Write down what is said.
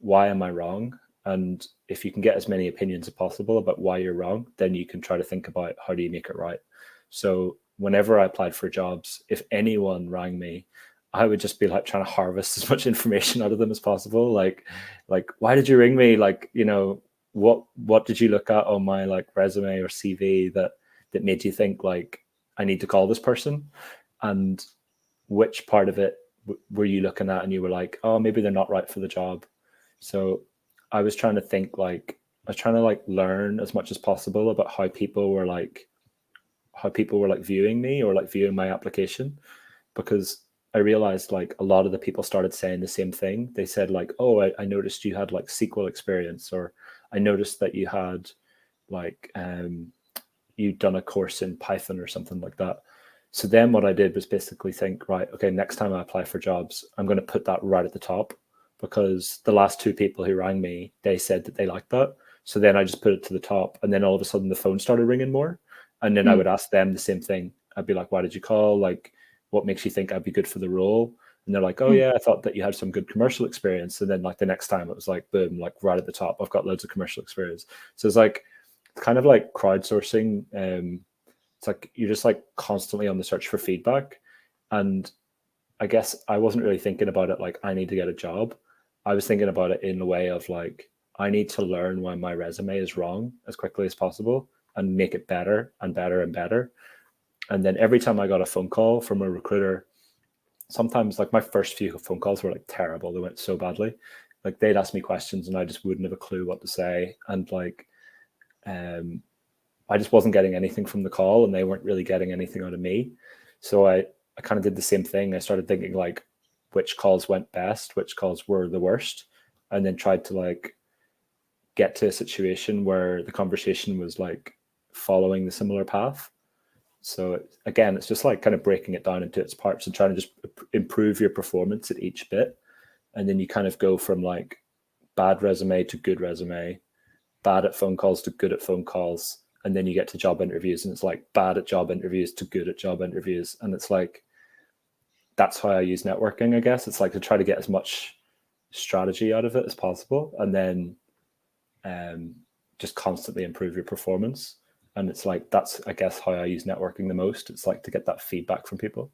why am I wrong? And if you can get as many opinions as possible about why you're wrong, then you can try to think about how do you make it right. So whenever I applied for jobs, if anyone rang me, I would just be like trying to harvest as much information out of them as possible. Like why did you ring me? Like, you know, what did you look at on my like resume or CV that made you think like I need to call this person? And which part of it were you looking at and you were like, oh, maybe they're not right for the job? So I was trying to think like, I was trying to like learn as much as possible about how people were like viewing me or like viewing my application, because I realized like a lot of the people started saying the same thing. They said like, oh, I noticed you had like SQL experience, or I noticed that you had like you'd done a course in Python or something like that. So then what I did was basically think, right, okay, next time I apply for jobs, I'm going to put that right at the top, because the last two people who rang me, they said that they liked that. So then I just put it to the top, and then all of a sudden the phone started ringing more. And then I would ask them the same thing. I'd be like, why did you call? Like, what makes you think I'd be good for the role? And they're like, oh yeah, I thought that you had some good commercial experience. And then like the next time it was like, boom, like right at the top, I've got loads of commercial experience. So it's like kind of like crowdsourcing. It's like you're just like constantly on the search for feedback. And I guess I wasn't really thinking about it like I need to get a job. I was thinking about it in a way of like, I need to learn why my resume is wrong as quickly as possible and make it better and better and better. And then every time I got a phone call from a recruiter, sometimes like my first few phone calls were like terrible. They went so badly. Like they'd ask me questions and I just wouldn't have a clue what to say. And like, I just wasn't getting anything from the call and they weren't really getting anything out of me. So I kind of did the same thing. I started thinking like which calls went best, which calls were the worst, and then tried to like get to a situation where the conversation was like following the similar path. So again, it's just like kind of breaking it down into its parts and trying to just improve your performance at each bit. And then you kind of go from like bad resume to good resume, bad at phone calls to good at phone calls. And then you get to job interviews and it's like bad at job interviews to good at job interviews. And it's like, that's how I use networking, I guess. It's like to try to get as much strategy out of it as possible. And then just constantly improve your performance. And it's like, that's, I guess, how I use networking the most. It's like to get that feedback from people.